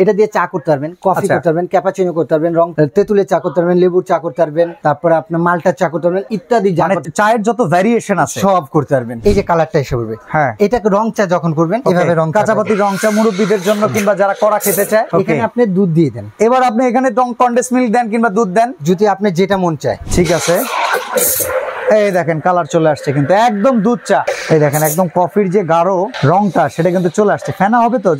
এটা দিয়ে চা করতে পারবেন, কফি করতে পারবেন, ক্যাপাচিনো করতে পারবেন, রং তেঁতুলের চা করতে পারবেন, লেবুর চা করতে পারবেন, তারপরে আপনার মালটার চা করতে পারবেন ইত্যাদি। চায়ের যত ভ্যারিয়েশন আছে সব করতে পারবেন। এই যে কালারটা এসে পড়বে, হ্যাঁ, এটাকে রং চা যখন করবেন এভাবে রং কাঁচাপাতি রং চা মুরব্বীদের জন্য কিংবা যারা কড়া খেতে চায় এখানে আপনি দুধ দিয়ে দেন। এবার আপনি এখানে কনডেন্স মিল্ক দেন কিংবা দুধ দেন, যদি আপনি যেটা মন চায়। ঠিক আছে, এই দেখেন কালার চলে আসছে কিন্তু একদম দুধ চা। এই দেখেন একদম কফির যে গাঢ় রংটা সেটা কিন্তু চলে আসছে। ফেনা হবে তো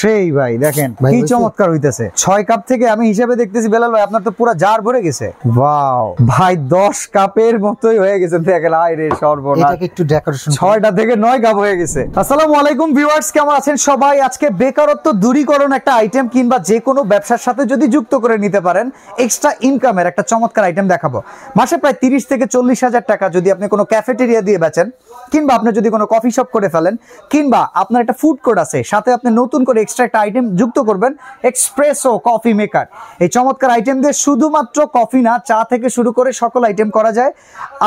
সেই ভাই, দেখেন কি চমৎকার হইতেছে। 6 কাপ থেকে আমি হিসাবে দেখতেছি বেলাল ভাই আপনার তো পুরো জার ভরে গেছে। ওয়াও ভাই 10 কাপের মতোই হয়ে গেছে। দেখেন আয় রে সর্বনাশ, এটাকে একটু ডেকোরেশন 6টা থেকে 9 কাপ হয়ে গেছে। আসসালামু আলাইকুম ভিউয়ার্স, কেমন আছেন সবাই? আজকে বেকারত্ব দূরীকরণ একটা আইটেম কিংবা যে কোনো ব্যবসার সাথে যদি যুক্ত করে নিতে পারেন এক্সট্রা ইনকামের একটা চমৎকার আইটেম দেখাবো। মাসে প্রায় 30 থেকে 40 হাজার টাকা যদি আপনি কোনো ক্যাফেটেরিয়া দিয়ে বেচেন কিংবা আপনি যদি কোনো কফি শপ করে ফেলেন কিংবা আপনার একটা ফুড কোর্ট আছে সাথে আপনি নতুন করে এক্সট্রা একটা আইটেম যুক্ত করবেন, এক্সপ্রেসো কফি মেকার। এই চমৎকার আইটেম দিয়ে শুধুমাত্র কফি না, চা থেকে শুরু করে সকল আইটেম করা যায়।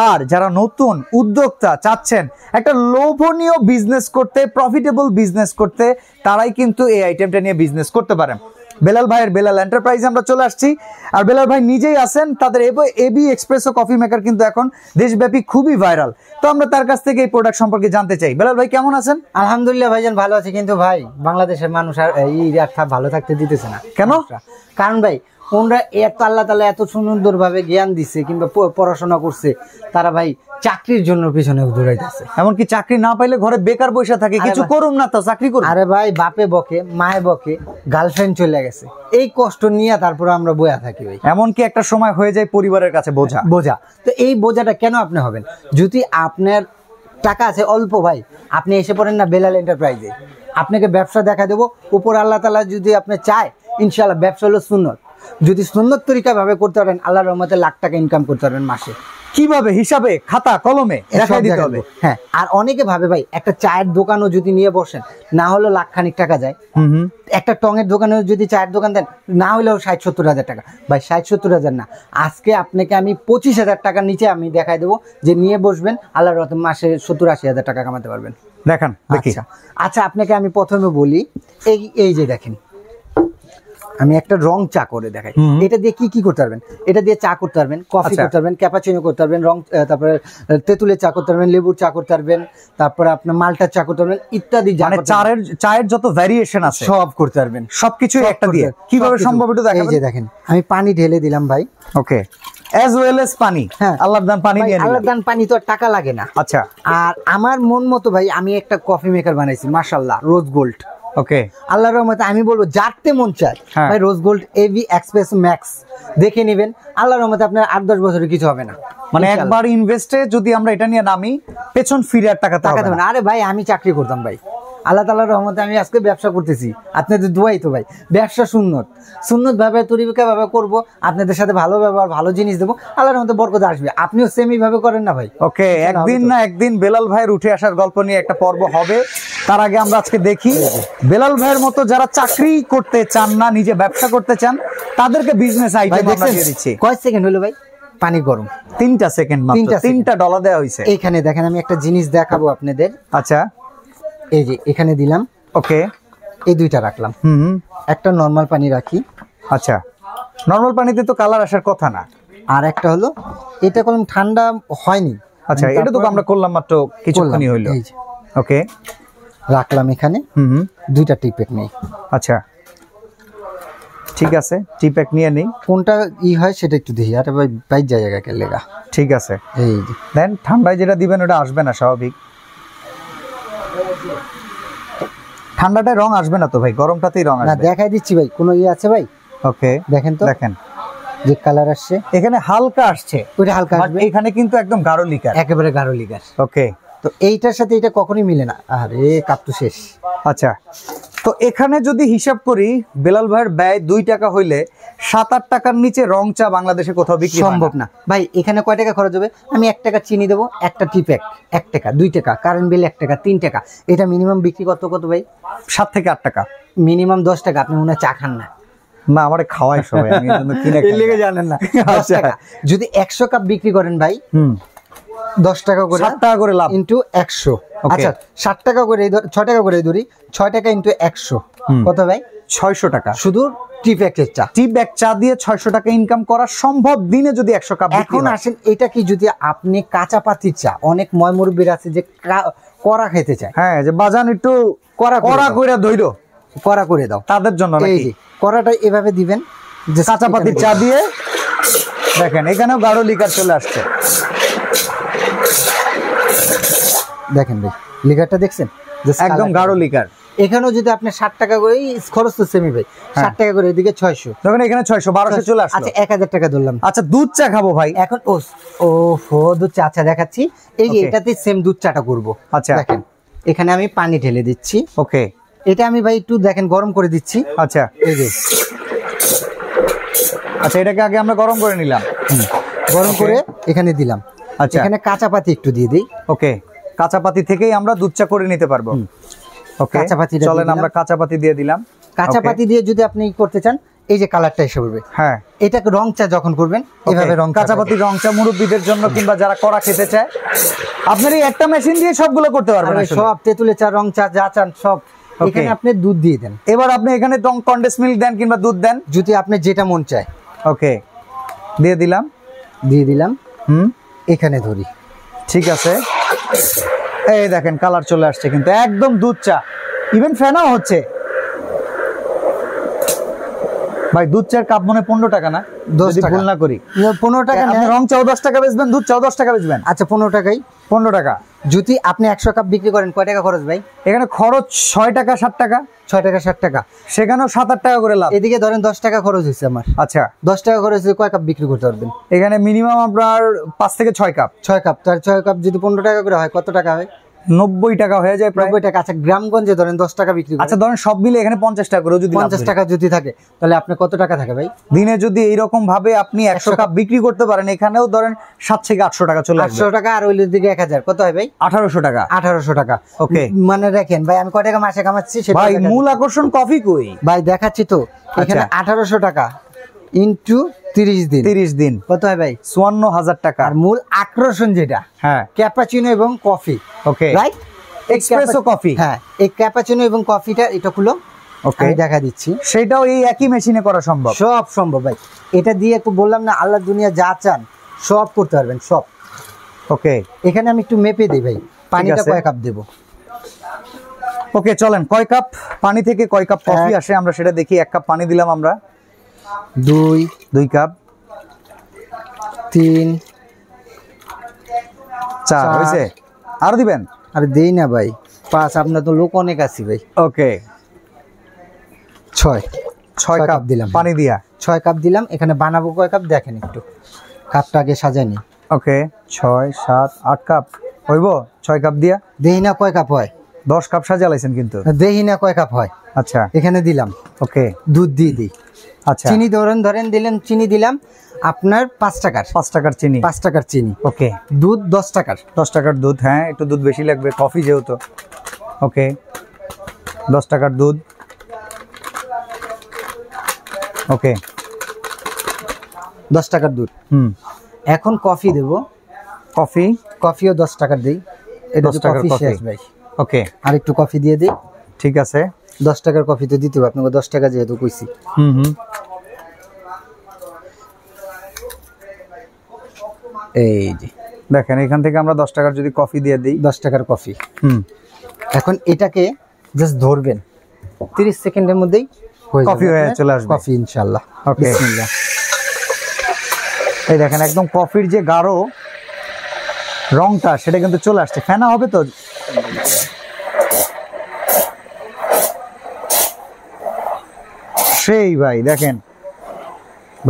আর যারা নতুন উদ্যোক্তা চাচ্ছেন একটা লোভনীয় বিজনেস করতে, প্রফিটেবল বিজনেস করতে, তারাই কিন্তু এই আইটেমটা নিয়ে বিজনেস করতে পারেন। বেলাল ভাইয়ের বেলাল এন্টারপ্রাইজে আমরা চলে আসছি। আর বেলাল ভাই নিজেই আছেন, তাদের এবি এক্সপ্রেসো কফি মেকার কিন্তু এখন দেশব্যাপী খুবই ভাইরাল। তো আমরা তার কাছ থেকে এই প্রোডাক্ট সম্পর্কে জানতে চাই। বেলাল ভাই কেমন আছেন? আলহামদুলিল্লাহ ভাইজান ভালো আছে, কিন্তু ভাই বাংলাদেশের মানুষ আর এই ভালো থাকতে দিতেছে না। কেন? কারণ ভাই ওনরা এত আল্লাহ তাআলা এত সুন্দর ভাবে জ্ঞান দিচ্ছে কিংবা পড়াশোনা করছে, তারা ভাই চাকরির জন্য পিছনে দৌড়াইতেছে। এমনকি চাকরি না পাইলে ঘরে বেকার বসে থাকে, কিছু করুম না তো চাকরি করুম। আরে ভাই বাপে বকে, মায়ে বকে, গার্লফ্রেন্ড চলে গেছে, এই কষ্ট নিয়ে তারপরে আমরা বয়া থাকি ভাই। এমনকি একটা সময় হয়ে যায় পরিবারের কাছে বোঝা। তো এই বোঝাটা কেন আপনি হবেন? যদি আপনার টাকা আছে অল্প ভাই, আপনি এসে পড়েন না বেলাল এন্টারপ্রাইজে, আপনাকে ব্যবসা দেখা দেবো। উপর আল্লাহ তাআলা যদি আপনি চায়, ইনশাআল্লাহ ব্যবসা হলো সুন্নত। যদি সুন্নত তরিকা ভাবে করতে পারেন আল্লাহর রহমতে লাখ টাকা ইনকাম করতে পারবেন মাসে। কিভাবে? হিসাবে খাতা কলমে দেখাই দিতে হবে। হ্যাঁ, আর অনেকে ভাবে ভাই একটা চায়ের দোকানও যদি নিয়ে বসেন না হলো লাখ খানিক টাকা যায়। একটা টঙের দোকানে যদি চায়ের দোকান দেন না হলেও 60-70 হাজার টাকা। ভাই 60-70 হাজার না, আজকে আপনাকে আমি 25,000 টাকার নিচে আমি দেখাই দেবো যে নিয়ে বসবেন, আল্লাহর রহমতে মাসে 70-80 হাজার টাকা কামাতে পারবেন। দেখান দেখি। আচ্ছা আপনাকে আমি প্রথমে বলি, এই যে দেখেন আমি একটা রং চা করে দেখাই। এটা দিয়ে কি করতে পারবেন? এটা দিয়ে চা করতে পারবেন, কফি করতে পারবেন, ক্যাপাচিনো করতে পারবেন, তারপরে তেঁতুলের চা করতে পারবেন, লেবুর চা করতে পারবেন, তারপরে আপনার মালটার চা করতে পারবেন ইত্যাদি। চায়ের যত ভ্যারিয়েশন আছে সব করতে পারবেন, সবকিছু একটা দিয়ে। কিভাবে সম্ভব একটু দেখাবেন? এই যে দেখেন আমি পানি ঢেলে দিলাম ভাই। ওকে, অ্যাজ ওয়েল এজ পানি। হ্যাঁ, আল্লাহর দান পানি নিয়ে নিলাম। আল্লাহর দান পানি তো আর টাকা লাগে না। আচ্ছা, আর আমার মন মতো ভাই আমি একটা কফি মেকার বানাইছি, মাশাআল্লাহ, রোজ গোল্ড। ওকে, আল্লাহর রহমতে আমি বলবো যারতে মন চায় ভাই rose gold AB espresso max দেখে নেবেন। আল্লাহর রহমতে আপনার 8-10 বছরে কিছু হবে না। মানে একবার ইনভেস্টে যদি আমরা এটা নিয়ে নামি, পেছন ফিরে আর টাকা দেবেন। আরে ভাই আমি চাকরি করতাম ভাই, আল্লাহ তাআলার রহমতে আমি আজকে ব্যবসা করতেছি। আপনাদের দোয়াই তো ভাই, ব্যবসা সুন্নত ভাবে তরিকা ভাবে করবো, আপনাদের সাথে ভালো ব্যবহার, ভালো জিনিস দেবো, আল্লাহর রহমতে বরকত আসবে। আপনিও সেম এইভাবে করেন না ভাই? ওকে, একদিন না একদিন বেলাল ভাইয়ের উঠে আসার গল্প নিয়ে একটা পর্ব হবে। তার আগে আমরা আজকে দেখি বেলাল ভাইয়ের মতো যারা চাকরি করতে চান না, নিজে ব্যবসা করতে চান, তাদেরকে বিজনেস আইডিয়া দিয়ে দিচ্ছি। কয় সেকেন্ড হলো ভাই? পানি গরম 3টা সেকেন্ড মাত্র, 3টা ডলার দেওয়া হয়েছে। এইখানে দেখেন আমি একটা জিনিস দেখাবো আপনাদের। আচ্ছা, এই যে এখানে দিলাম। ওকে, এই দুইটা রাখলাম। একটা নরমাল পানি রাখি। আচ্ছা, নরমাল পানিতে তো কালার আসার কথা না। আর একটা হলো এটা করলাম ঠান্ডা হয়নি। আচ্ছা, এটা তো আমরা করলাম মাত্র কিছুক্ষণই হইলো। ওকে, রাখলাম এখানে। দুইটা টি প্যাক নেই। আচ্ছা ঠিক আছে, টি প্যাক নিয়ে নেই। কোনটা হয় সেটা একটু দেখি। আরে ভাই বাইর জায়গা লেগা। ঠিক আছে, এই যে দেন। ঠান্ডায় যেটা দিবেন ওটা আসবে না স্বাভাবিক। ঠান্ডাটায় রং আসবে না তো ভাই, গরমটাতেই রং আসবে। না দেখাই দিচ্ছি ভাই, কোনো আছে ভাই? ওকে, দেখেন তো, দেখেন যে কালার আসছে এখানে হালকা আসছে, ওইটা হালকা আসবে। এখানে কিন্তু একদম গাঢ় লিকার, একেবারে গাঢ় লিকার। ওকে, তো এইটার সাথে এটা কখনোই মিলে না। আরে কাপ তো শেষ। আচ্ছা, তো এখানে যদি হিসাব করি বেলাল ভাইয়ের ব্যয় 2 টাকা হইলে 7-8 টাকার নিচে রং চা বাংলাদেশে কোথাও বিক্রি সম্ভব না ভাই। এখানে কয় টাকা খরচ হবে? আমি 1 টাকা চিনি দেবো, একটা টি প্যাক 1 টাকা, 2 টাকা কারেন্ট বিল 1 টাকা, 3 টাকা। এটা মিনিমাম বিক্রি কত ভাই? 7 থেকে 8 টাকা, মিনিমাম 10 টাকা। আপনি মনে হয় চা খান না? না, আমারে খাওয়াই সবাই, আমি এজন্য কিনে খাই। লেগে জানেন না। 10 টাকা যদি 100 কাপ বিক্রি করেন ভাই, 10 টাকা করে, 7 টাকা করে লাভ ইনটু 100। আচ্ছা 7 টাকা করে 6 টাকা করে ধরি, 6 টাকা ইনটু 100 কত ভাই? 600 টাকা। শুধু টি প্যাকেট চা, টি ব্যাগ চা দিয়ে 600 টাকা ইনকাম করা সম্ভব দিনে যদি 100 কাপ। এখন আসেন, এটা কি যদি আপনি কাঁচা পাতির চা, অনেক ময়মুরব্বীর আছে যে কড়া খেতে চায়, হ্যাঁ, যে বাজান একটু কড়া কইরা ধইরো, কড়া করে দাও, তাদের জন্য এই নাকি যে কড়াটা এভাবে দিবেন, যে কাঁচা পাতির চা দিয়ে। দেখেন এখানেও গাঢ় লিকার চলে আসছে, দেখেন ভাই লিকারটা দেখছেন, একদম গাঢ় লিকার। এখানেও যদি আপনি 60 টাকা করে, খরচ তো সেমি ভাই, 60 টাকা করে, এদিকে 600, তখন এখানে 600 1200 চলে আসলো। আচ্ছা 1000 টাকা ধরলাম। আচ্ছা দুধ চা খাবো ভাই এখন ও হো দুধ চা, আচ্ছা দেখাচ্ছি, এই যে এটাতে সেম দুধ চাটা করব। আচ্ছা দেখেন এখানে আমি পানি ঢেলে দিচ্ছি, ওকে, এটা আমি ভাই একটু দেখেন গরম করে দিচ্ছি। আচ্ছা এই যে, আচ্ছা এটাকে আগে আমরা গরম করে নিলাম, গরম করে এখানে দিলাম। আচ্ছা এখানে কাঁচা পাতি একটু দিয়ে দিই। ওকে, কাঁচা পাতি থেকেই আমরা দুধ চা করে নিতে পারবো। ওকে, কাঁচা পাতিটা চলেন আমরা কাঁচা পাতি দিয়ে দিলাম। কাঁচা পাতি দিয়ে যদি আপনি করতে চান, এই যে কালারটা এসে পড়বে, হ্যাঁ, এটাকে রং চা যখন করবেন এভাবে রং কাঁচা পাতি রং চা মুরব্বীদের জন্য কিংবা যারা কড়া খেতে চায়, আপনার এই একটা মেশিন দিয়ে সবগুলো করতে পারবেন। সব তেঁতুলের চা, রং চা, যা চান সব এখানে আপনি দুধ দিয়ে দেন। এবার আপনি এখানে কনডেন্স মিল্ক দেন কিংবা দুধ দেন, যদি আপনি যেটা মন চায়। ওকে, দিয়ে দিলাম, এখানে ধরি, ঠিক আছে। এই দেখেন কালার চলে আসছে, কিন্তু একদম দুধ চা, ইভেন ফেনাও হচ্ছে ভাই। দুধ চার কাপ মনে 15 টাকা না, 10 টাকা ভুল না করি, 15 টাকা। আপনি রং চাও 10 টাকা বেচবেন, দুধ চাও 10 টাকা বেচবেন, আচ্ছা 15 টাকাই, 15 টাকা। যদি আপনি 100 কাপ বিক্রি করেন, কয় টাকা খরচ ভাই? এখানে খরচ 6 টাকা 7 টাকা, 6 টাকা 60 টাকা, সেখানেও 7-8 টাকা করে লাভ। এদিকে ধরেন 10 টাকা খরচ হয়েছে আমার। আচ্ছা 10 টাকা খরচ হয়েছে, কয় কাপ বিক্রি করতে পারবেন? এখানে মিনিমাম আপনার 5 থেকে 6 কাপ। 6 কাপ, তার 6 কাপ যদি 15 টাকা করে হয়, কত টাকা হয়? 90 টাকা হয়ে যায় প্রায়। 90 টাকা। আচ্ছা গ্রামগঞ্জে ধরেন 10 টাকা বিক্রি করেন, আচ্ছা ধরেন সব মিলে এখানে 50 টাকা করে, যদি 50 টাকা যদি থাকে, তাহলে আপনার কত টাকা থাকে ভাই? দিনে যদি এইরকম ভাবে আপনি 100 কাপ বিক্রি করতে পারেন, এখানেও ধরেন 7 থেকে 800 টাকা চলে আসবে। 800 টাকা আর ওইলের দিকে 1000, কত হয় ভাই? 1800 টাকা। 1800 টাকা। ওকে, মানে রাখেন ভাই, আমি কয় টাকা মাসে কামাচ্ছি সেটা ভাই। মূল আকর্ষণ কফি কই ভাই, দেখাচ্ছি তো। এখানে 1800 টাকা ইনটু 30 দিন, 30 দিন কত হয় ভাই? 54000 টাকা। আর মূল আকর্ষণ যেটা, হ্যাঁ, ক্যাপাচিনো এবং কফি। ওকে, রাইট, এক্সপ্রেসো কফি। হ্যাঁ, এই ক্যাপাচিনো এবং কফিটা, এটা খুলো, ওকে, আমি দেখা দিচ্ছি। সেটাও এই একই মেশিনে করা সম্ভব, সব সম্ভব ভাই। এটা দিয়ে একটু বললাম না, আল্লাহ দুনিয়া যা চান সব করতে পারবেন, সব। ওকে, এখানে আমি একটু মেপে দিই ভাই, পানিটা কয় কাপ দেব। ওকে, চলেন কয় কাপ পানি থেকে কয় কাপ কফি আসে আমরা সেটা দেখি। 1 কাপ পানি দিলাম আমরা, 2 কাপ, 3, 4 হয়েছে, আরো দিবেন? আরে দেই না ভাই, 5, আপনার তো লোক অনেক আছে ভাই। ওকে, 6 কাপ দিলাম পানি দিয়া, 6 কাপ দিলাম। এখানে বানাবো কয় কাপ দেখেন একটু, কাপটা আগে সাজাই নি। ওকে, 6, 7, 8 কাপ হইব। 6 কাপ দিয়া দেহি না কয় কাপ হয়, 10 কাপ সাজালাইছেন কিন্তু, দেহি না কয় কাপ হয়। আচ্ছা এখানে দিলাম, ওকে, দুধ দিয়ে দিই। আচ্ছা, চিনি ধরেন দিলেন, চিনি দিলাম আপনার 5 টাকার, 5 টাকার চিনি, 5 টাকার চিনি। ওকে, দুধ 10 টাকার, 10 টাকার দুধ, হ্যাঁ একটু দুধ বেশি লাগবে কফি যেহেতু। ওকে, 10 টাকার দুধ, ওকে, 10 টাকার দুধ। এখন কফি দেব, কফিও 10 টাকার দেই। এটা 10 টাকার কফি কফি, শেষ ভাই। ওকে, আর একটু কফি দিয়ে দিই। ঠিক আছে, 10 টাকার কফি তো দিতে হবে আপনাকে, 10 টাকা যেহেতু কইছি। এই যে দেখেন এখান থেকে আমরা 10 টাকার যদি কফি দিয়ে দিই, 10 টাকার কফি। এখন এটাকে জাস্ট ধরবেন, 30 সেকেন্ডের মধ্যেই কফি হয়ে চলে আসবে, কফি ইনশাআল্লাহ। ওকে, বিসমিল্লাহ। এই দেখেন একদম কফির যে গাঢ় রংটা সেটা কিন্তু চলে আসছে। ফেনা হবে তো, সেই ভাই দেখেন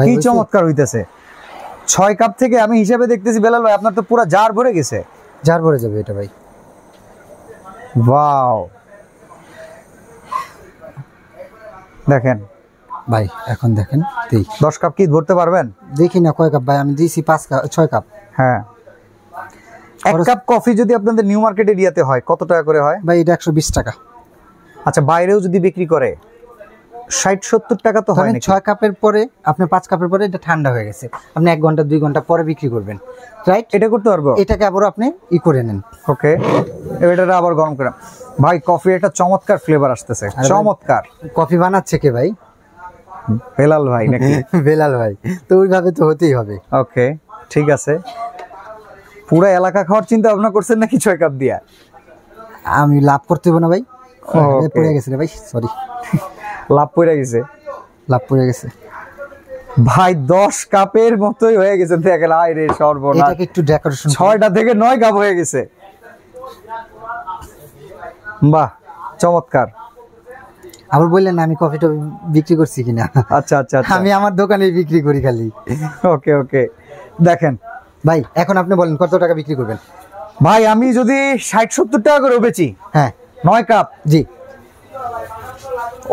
কি চমৎকার হইতেছে। 6 কাপ থেকে আমি হিসাবে দেখতেছি বেলাল ভাই আপনার তো পুরো জার ভরে গেছে। জার ভরে যাবে এটা ভাই। ওয়াও, দেখেন ভাই এখন দেখেন, 10 কাপ কি ধরতে পারবেন? দেখি না কয় কাপ ভাই, আমি দিয়েছি 5 কাপ, 6 কাপ। হ্যাঁ, 1 কাপ কফি যদি আপনাদের নিউ মার্কেট এরিয়াতে হয় কত টাকা করে হয় ভাই? এটা 120 টাকা। আচ্ছা, বাইরেও যদি বিক্রি করে 60-70 টাকা তো হয় ধরেন নাকি? 6 কাপের পরে আপনি 5 কাপের পরে এটা ঠান্ডা হয়ে গেছে, আপনি 1 ঘন্টা 2 ঘন্টা পরে বিক্রি করবেন, রাইট? এটা করতে পারবো? এটাকে আবার আপনি করে নেন। ওকে, এটা আবার গরম করে। ভাই কফি একটা চমৎকার ফ্লেভার আসতেছে, আরে ভাই, চমৎকার। কফি বানাচ্ছে কে ভাই? বেলাল ভাই নাকি? বেলাল ভাই, তো ওইভাবে তো হতেই হবে। ওকে, ঠিক আছে। পুরো এলাকা খাওয়ার চিন্তা ভাবনা করছেন নাকি 6 কাপ দিয়া? আমি লাভ করতে হবে না ভাই। Okay. পড়ে গেছে রে ভাই, সরি, লাভ পড়ে গেছে লাভ পড়ে গেছে ভাই। 10 কাপের মতোই হয়ে গেছে, দেখেন আয় রে সর্বনাশ। এটাকে একটু ডেকোরেশন 6টা থেকে 9 কাপ হয়ে গেছে। বাহ, চমৎকার। আবার বললেন না আমি কফিটা বিক্রি করছি কিনা। আচ্ছা আচ্ছা আচ্ছা, আমি আমার দোকানে বিক্রি করি খালি। ওকে ওকে। দেখেন ভাই এখন আপনি বলেন কত টাকা বিক্রি করবেন? ভাই আমি যদি 60-70 টাকা করে বেচি, হ্যাঁ 9 কাপ, জি,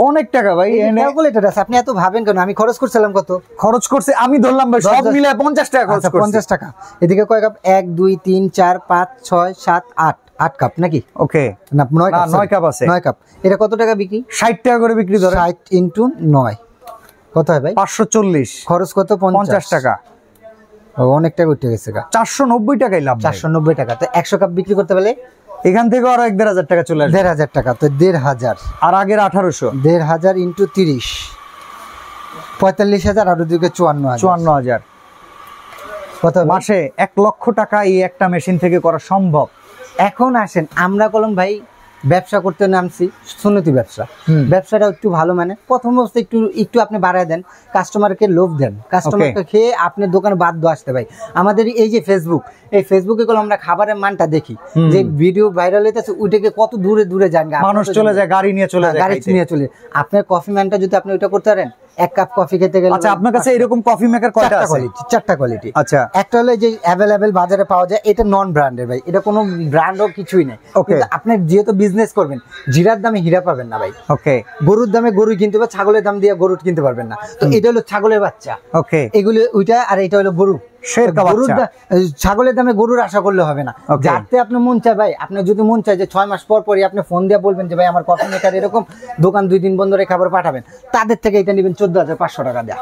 অনেক টাকা ভাই। ক্যালকুলেটর আছে, আপনি এত ভাবেন কেন? আমি খরচ করছিলাম কত? খরচ করছে আমি ধরলাম ভাই সব 10 মিলে 50 টাকা খরচ আচ্ছা, করছি। 50 টাকা। এদিকে কয় কাপ? 1 2 3 4 5 6 7 8 8 কাপ নাকি? ওকে, না 9 কাপ, 9 কাপ আছে। 9 কাপ। এটা কত টাকা বিক্রি? 60 টাকা করে বিক্রি ধরে। 60 ইনটু 9 কত হয় ভাই? 540। খরচ কত? 50 টাকা। ও, অনেক টাকা উঠে গেছে গা। 490 টাকাই লাভ। 490 টাকা। তো 100 কাপ বিক্রি করতে পারলে এখান থেকে আরো 1,500 টাকা চলে আসবে। 1,500 টাকা, তো 1,500। আর আগের 1800। 1,500 ইনটু 30 45,000, আর ওদিকে 54,000। 54,000 কত হবে? মাসে 1 লক্ষ টাকা এই একটা মেশিন থেকে করা সম্ভব। এখন আসেন, আমরা কলম ভাই ব্যবসা করতে নামছি, সুন্নতি ব্যবসা। ব্যবসাটা একটু ভালো, মানে প্রথম অবস্থায় একটু একটু আপনি বাড়ায় দেন, কাস্টমারকে লোভ দেন, কাস্টমারকে খেয়ে আপনার দোকানে বাধ্য আসতে ভাই। আমাদের এই যে ফেসবুক, এই ফেসবুকে কলম আমরা খাবারের মানটা দেখি, যে ভিডিও ভাইরাল হইতেছে ওইটাকে কত দূরে দূরে যান, মানুষ চলে যায়, গাড়ি নিয়ে চলে যায়, গাড়ি নিয়ে চলে। আপনার কফি ম্যানটা যদি আপনি ওইটা করতে পারেন, 1 কাপ কফি খেতে গেলে। আচ্ছা, আপনার কাছে এরকম কফি মেকার কয়টা আছে? 4টা কোয়ালিটি। আচ্ছা, একটা হলো যে অ্যাভেলেবেল বাজারে পাওয়া যায়, এটা নন ব্র্যান্ডের ভাই, এটা কোনো ব্র্যান্ডও কিছুই নেই। কিন্তু আপনি যেহেতু বিজনেস করবেন, জিরার দামে হীরা পাবেন না ভাই। ওকে, গরুর দামে গরু কিনতে পারবেন, ছাগলের দাম দিয়ে গরু কিনতে পারবেন না। তো এটা হলো ছাগলের বাচ্চা, ওকে, এগুলো ওইটা, আর এটা হলো গরু। ছাগলের দামে গরুর আশা করলে হবে না। যাতে আপনার মন চায় ভাই, আপনার যদি মন চায় যে 6 মাস পর পরই আপনি ফোন দিয়ে বলবেন যে ভাই আমার কফি মেকার এরকম, দোকান 2 দিন বন্ধ রেখে খাবার পাঠাবেন, তাদের থেকে এটা নেবেন 14,500 টাকা দেয়া।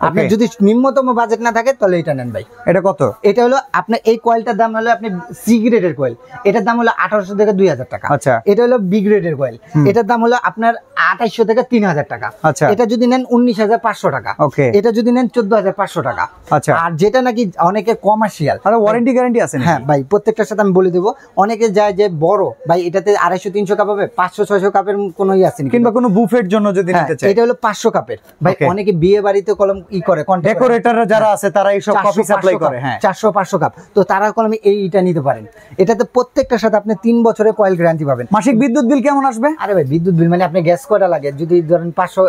আপনার যদি নিম্নতম বাজেট না থাকে তাহলে এটা নেন ভাই। এটা কত? এটা হলো আপনার এই কয়েলটার দাম হলো আপনি সি গ্রেডের কয়েল, এটার দাম হলো 1800 থেকে 2,000 টাকা। আচ্ছা, এটা হলো বি গ্রেডের কয়েল, এটার দাম হলো আপনার 2800 থেকে 3,000 টাকা। আচ্ছা, এটা যদি নেন 19,500 টাকা। এটা যদি নেন 14,500 টাকা। আচ্ছা, আর যেটা নাকি অনেকে কমার্শিয়াল, আর ওয়ারেন্টি গ্যারান্টি আছে? হ্যাঁ ভাই, প্রত্যেকটার সাথে আমি বলে দেবো। অনেকে যায় যে বড় ভাই, এটাতে 250-300 কাপ হবে, 500-600 কাপের কোনো আছে কিংবা কোনো বুফের জন্য যদি নিতে চায়, এটা হলো 500 কাপের ভাই। অনেকে বিয়ে বাড়িতে কলম করে, ডেকোরেটররা যারা আছে তারা এই সব কফি সাপ্লাই করে, হ্যাঁ 400-500 কাপ, তো তারা কলম এইটা নিতে পারেন। এটাতে প্রত্যেকটার সাথে আপনি 3 বছরের কয়েল গ্যারান্টি পাবেন। মাসিক বিদ্যুৎ বিল কেমন আসবে? আরে ভাই, বিদ্যুৎ বিল মানে আপনি গ্যাস কয়টা লাগে, যদি ধরেন 500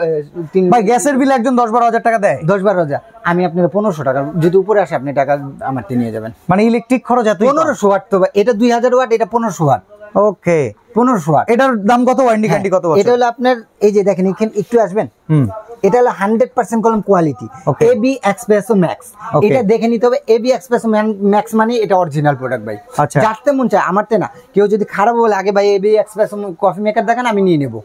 ভাই গ্যাসের বিল একজন 10-12 হাজার টাকা দেয়। 10-12 হাজার, আমি আপনার 1500 টাকা, যদি উপরে আসে আপনি টাকা আমার নিয়ে যাবেন। মানে ইলেকট্রিক খরচ এত? 1500 ওয়াট তো ভাই, এটা 2000 ওয়াট, এটা 1500 ওয়াট। ওকে, 1500 ওয়াট। এটার দাম কত? ওয়ারেন্টি গ্যারান্টি কত বছর? এটা হলো আপনার, এই যে দেখেন এখানে একটু আসবেন, এটা হলো 100% কলম কোয়ালিটি, এবি এক্সপ্রেসো ম্যাক্স। এটা দেখে নিতে হবে, এবি এক্সপ্রেসো ম্যাক্স মানে এটা অরিজিনাল প্রোডাক্ট ভাই। আচ্ছা, যাতে মন চায় আমারতে না, কেউ যদি খারাপ বলে আগে ভাই এবি এক্সপ্রেসো কফি মেকার দেখান, আমি নিয়ে নেব।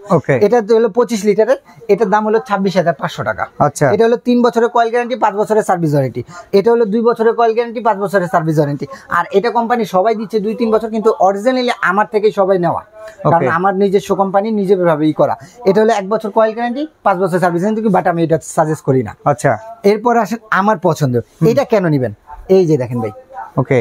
এটা হলো 25 লিটারের, এটার দাম হলো 26,500 টাকা। আচ্ছা, এটা হলো 3 বছরের কয়েল গ্যারান্টি, 5 বছরের সার্ভিস ওয়ারেন্টি। এটা হলো 2 বছরের কয়েল গ্যারান্টি, 5 বছরের সার্ভিস ওয়ারেন্টি। আর এটা কোম্পানি সবাই দিচ্ছে 2-3 বছর, কিন্তু অরিজিনালি আমার থেকে সবাই নেওয়া, কারণ আমার নিজস্ব কোম্পানি নিজে ভাবে করা। এটা হলো 1 বছর কয়েল গ্যারান্টি, 5 বছর সার্ভিস ওয়ারেন্টি, বাট আমি এটা সাজেস্ট করি না। আচ্ছা, এরপর আসেন আমার পছন্দ, এটা কেন নেবেন? এই যে দেখেন ভাই, ওকে,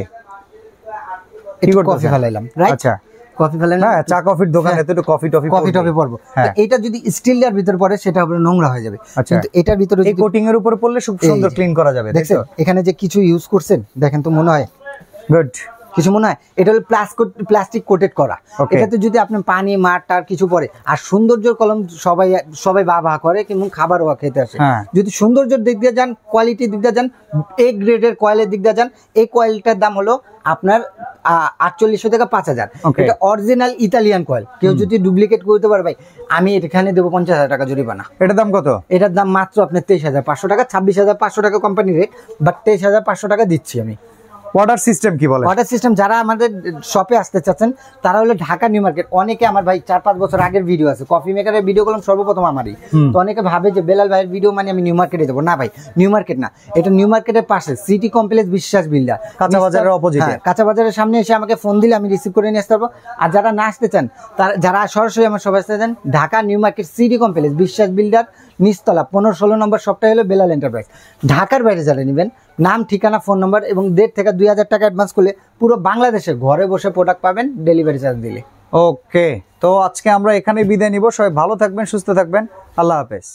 একটু কফি ফেলাইলাম, রাইট? আচ্ছা, কফি ফেলাইলাম, হ্যাঁ চা কফির দোকানে তো একটু কফি টফি পড়বো। এটা যদি স্টিলের ভিতর পড়ে সেটা হবে নোংরা হয়ে যাবে, কিন্তু এটার ভিতরে এই কোটিং এর উপর পড়লে খুব সুন্দর ক্লিন করা যাবে। দেখছো এখানে যে কিছু ইউজ করছেন, দেখেন তো মনে হয় গুড কিছু মনে হয়? এটা হলো প্লাস্টিক কোটেড করা। এটাতে যদি আপনি পানি মাঠ টার কিছু পরে, আর সৌন্দর্যের কলম সবাই বাবা করে কিন্তু খাবারও খেতে আসে। যদি সৌন্দর্যের দিক দিয়ে যান, কোয়ালিটির দিক দিয়ে যান, এ গ্রেডের কয়েলের দিক দিয়ে যান, এই কয়েলটার দাম হলো আপনার 4800 থেকে 5000। এটা অরিজিনাল ইতালিয়ান কয়েল, কেউ যদি ডুপ্লিকেট করতে পারে ভাই, আমি এখানে দেবো 50,000 টাকা জরিমানা। এটার দাম কত? এটার দাম মাত্র আপনার 23,500 টাকা, 26,500 টাকা কোম্পানি রেট, বাট 23,500 টাকা দিচ্ছি আমি। অর্ডার সিস্টেম কি বলে? অর্ডার সিস্টেম যারা আমাদের শপে আসতে চাচ্ছেন তারা হলো ঢাকা নিউ মার্কেট। অনেকে আমার ভাই 4-5 বছর আগের ভিডিও আছে, কফি মেকারের ভিডিও করলাম সর্বপ্রথম আমারই। তো অনেকে ভাবে যে বেলাল ভাইয়ের ভিডিও মানে আমি নিউ মার্কেটে যাবো। না ভাই, নিউ মার্কেট না, এটা নিউ মার্কেটের পাশে সিটি কমপ্লেক্স বিশ্বাস বিল্ডার, কাঁচা বাজারের অপোজিটে। কাঁচা বাজারের সামনে এসে আমাকে ফোন দিলে আমি রিসিভ করে নিয়ে আসতে পারবো। আর যারা না আসতে চান, যারা সরাসরি আমার সবাই আসতে চান, Dhaka new market city complex বিশ্বাস বিল্ডার নিচতলা 15-16 নম্বর শপটা হলো বেলাল এন্টারপ্রাইজ। ঢাকার বাইরে যারা নেবেন, নাম, ঠিকানা, ফোন নম্বর এবং 1.5 থেকে 2,000 টাকা অ্যাডভান্স করলে পুরো বাংলাদেশে ঘরে বসে প্রোডাক্ট পাবেন ডেলিভারি চার্জ দিলে। ওকে, তো আজকে আমরা এখানে বিদায় নিব। সবাই ভালো থাকবেন, সুস্থ থাকবেন, আল্লাহ হাফেজ।